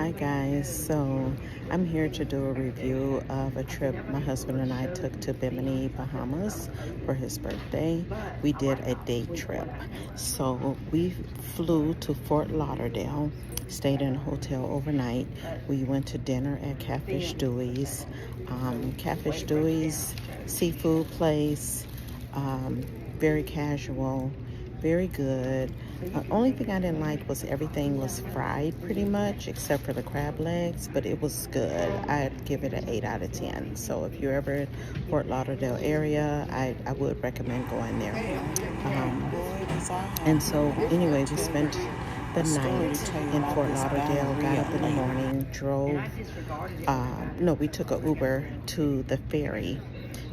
Hi guys, so I'm here to do a review of a trip my husband and I took to Bimini, Bahamas for his birthday. We did a day trip. So we flew to Fort Lauderdale, stayed in a hotel overnight. We went to dinner at Catfish Dewey's. Catfish Dewey's seafood place, very casual, very good. Only thing I didn't like was everything was fried pretty much, except for the crab legs, but it was good. I'd give it an 8 out of 10. So if you're ever in Fort Lauderdale area, I would recommend going there. And so anyway, we spent the night in Fort Lauderdale, got up in the morning, drove, no, we took an Uber to the ferry.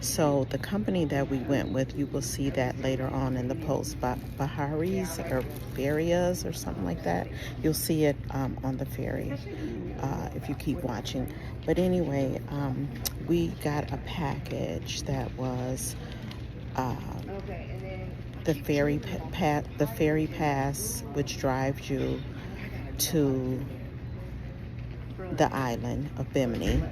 So the company that we went with, you will see that later on in the post, Baharis or Barias or something like that. You'll see it on the ferry if you keep watching. But anyway, we got a package that was the ferry pass, which drives you to the island of Bimini.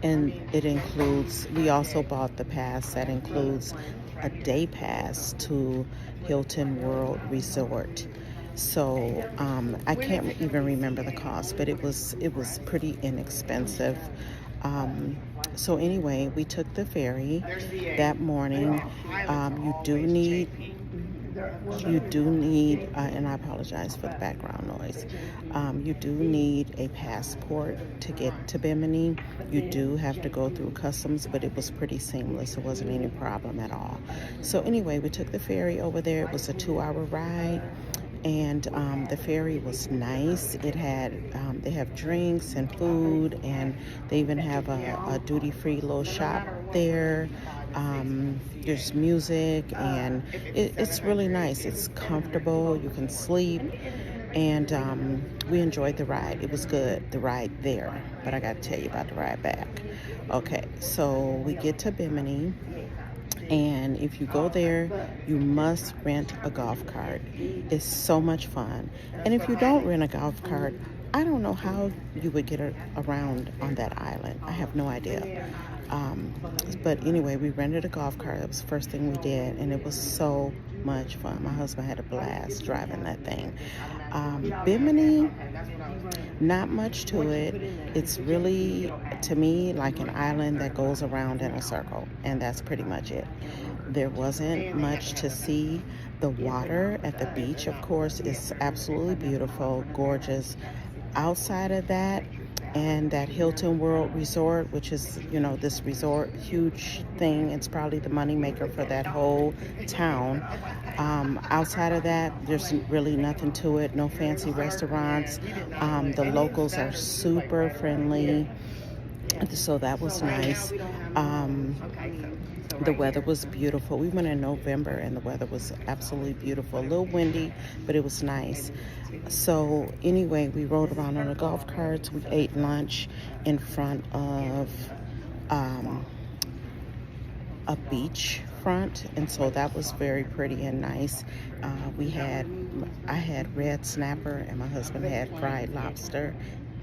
And it includes, we also bought the pass that includes a day pass to Hilton World Resort. So I can't even remember the cost, but it was pretty inexpensive. So anyway, we took the ferry that morning. You do need, and I apologize for the background noise. You do need a passport to get to Bimini. You do have to go through customs, but it was pretty seamless. It wasn't any problem at all. So anyway, we took the ferry over there. It was a 2-hour ride. And the ferry was nice. It had, they have drinks and food, and they even have a duty-free little shop there. There's music, and it's really nice. It's comfortable. You can sleep, and we enjoyed the ride. It was good, the ride there, but I got to tell you about the ride back. Okay, so we get to Bimini. And if you go there, you must rent a golf cart. It's so much fun. And if you don't rent a golf cart, I don't know how you would get around on that island. I have no idea. But anyway, we rented a golf cart. That was the first thing we did, and it was so much fun. My husband had a blast driving that thing. Bimini, not much to it. It's really, to me, like an island that goes around in a circle, and that's pretty much it. There wasn't much to see. The water at the beach, of course, is absolutely beautiful, gorgeous. Outside of that, and that Hilton World Resort, which is, this resort, huge thing. It's probably the moneymaker for that whole town. Outside of that, there's really nothing to it. No fancy restaurants. The locals are super friendly, so that was nice. The weather was beautiful. We went in November, and the weather was absolutely beautiful. A little windy, but it was nice. So anyway, we rode around on the golf carts. We ate lunch in front of a beach front, and so that was very pretty and nice. I had red snapper, and my husband had fried lobster.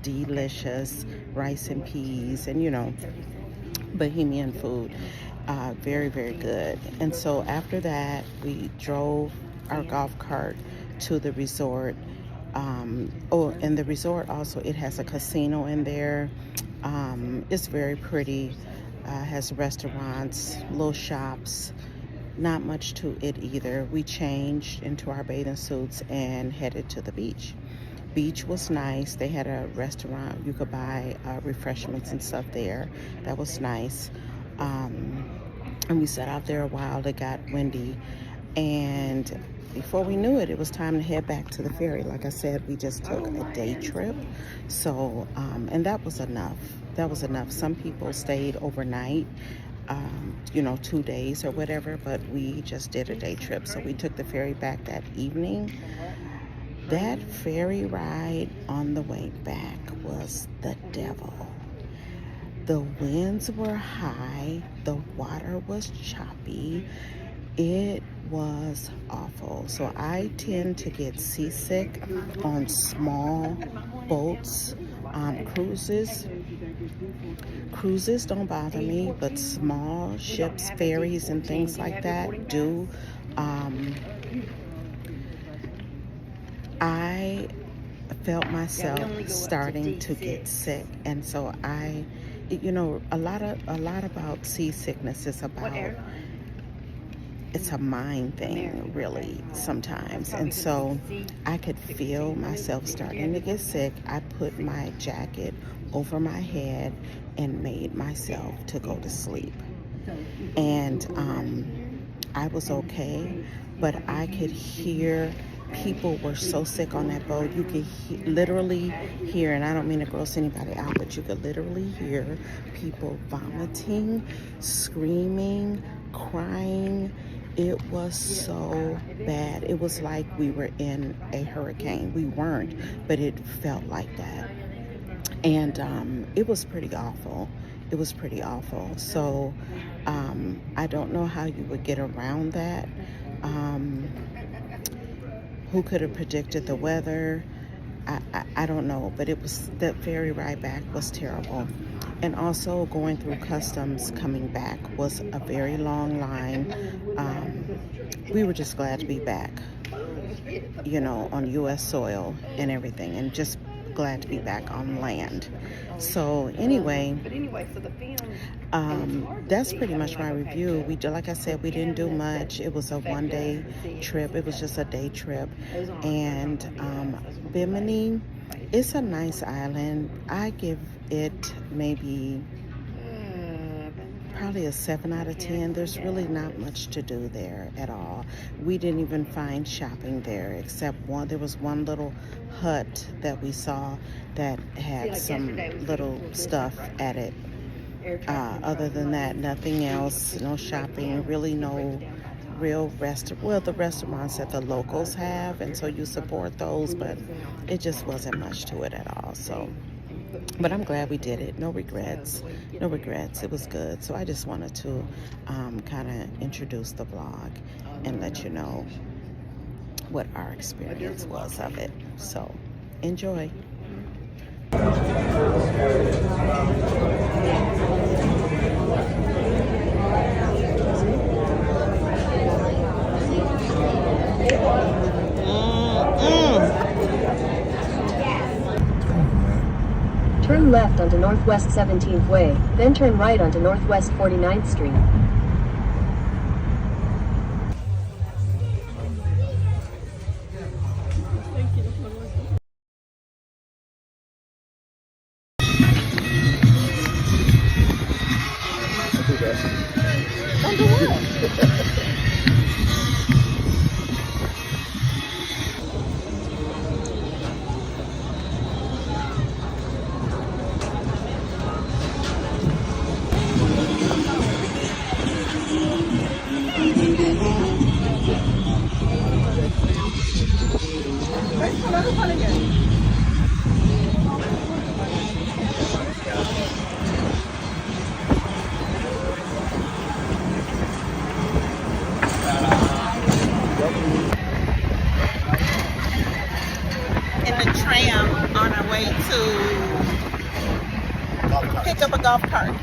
Delicious. Rice and peas, and Bohemian food. Very, very good. And so after that, we drove our golf cart to the resort. And the resort also, it has a casino in there. It's very pretty. Has restaurants, little shops. Not much to it either. We changed into our bathing suits and headed to the beach. Beach was nice. They had a restaurant. You could buy refreshments and stuff there. That was nice. And we sat out there a while. It got windy. And before we knew it, it was time to head back to the ferry. Like I said, we just took a day trip. So, and that was enough. That was enough. Some people stayed overnight, 2 days or whatever, but we just did a day trip. So we took the ferry back that evening. That ferry ride on the way back was the devil. The winds were high, the water was choppy, It was awful. So I tend to get seasick on small boats, cruises. Cruises don't bother me, but small ships, ferries, and things like that do. I felt myself starting to get sick, and so a lot about seasickness is about, it's a mind thing, really, sometimes. And so I could feel myself starting to get sick. I put my jacket over my head and made myself to go to sleep. And I was okay, but I could hear people were so sick on that boat. You could literally hear, and I don't mean to gross anybody out, but you could literally hear people vomiting, screaming, crying. It was so bad. It was like we were in a hurricane. We weren't, but it felt like that. And it was pretty awful. It was pretty awful. So I don't know how you would get around that. Who could have predicted the weather? I don't know, but it was, that ferry ride back was terrible. And also going through customs coming back was a very long line. We were just glad to be back, on U.S. soil and everything, and just glad to be back on land. So anyway, that's pretty much my review. Like I said, we didn't do much. It was a one-day trip. It was just a day trip. And Bimini, it's a nice island. I give it maybe probably a 7 out of 10. There's really not much to do there at all. We didn't even find shopping there, except there was one little hut that we saw that had some little stuff at it. Other than that, nothing else. No shopping, really no real the restaurants that the locals have, and so you support those, but it just wasn't much to it at all. So, but I'm glad we did it. No regrets. It was good. So I just wanted to kind of introduce the vlog and let you know what our experience was of it. So enjoy. Turn left onto Northwest 17th Way, then turn right onto Northwest 49th Street. In the tram on our way to pick up a golf cart.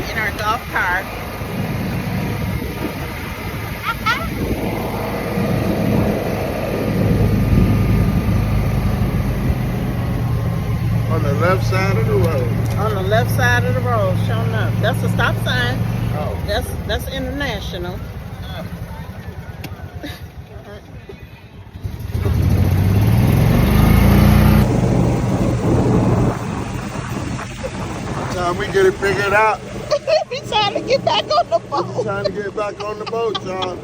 In our golf cart. On the left side of the road. On the left side of the road, showing up. That's a stop sign. Oh. That's international. Time we get it figured out. He's trying to get back on the boat. He's trying to get back on the boat, y'all.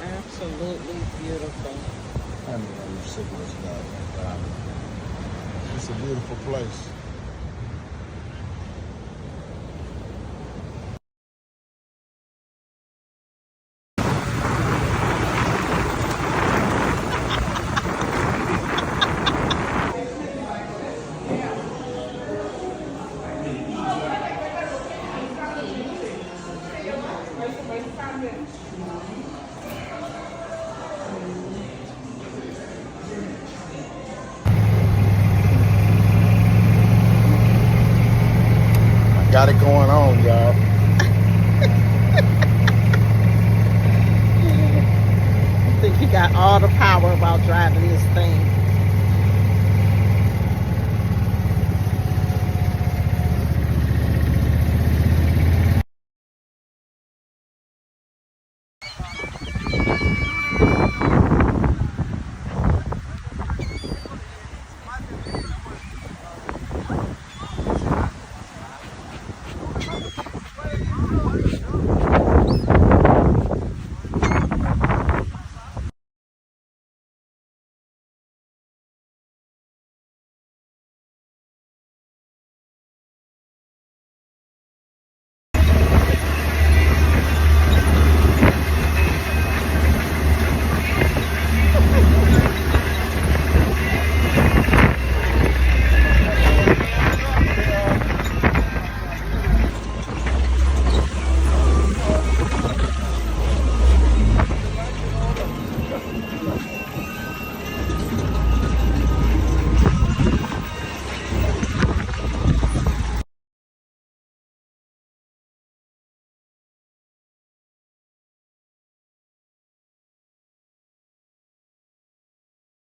Absolutely beautiful. I mean, so much love. It's a beautiful place. Got it going on, y'all. I think he got all the power about driving this thing.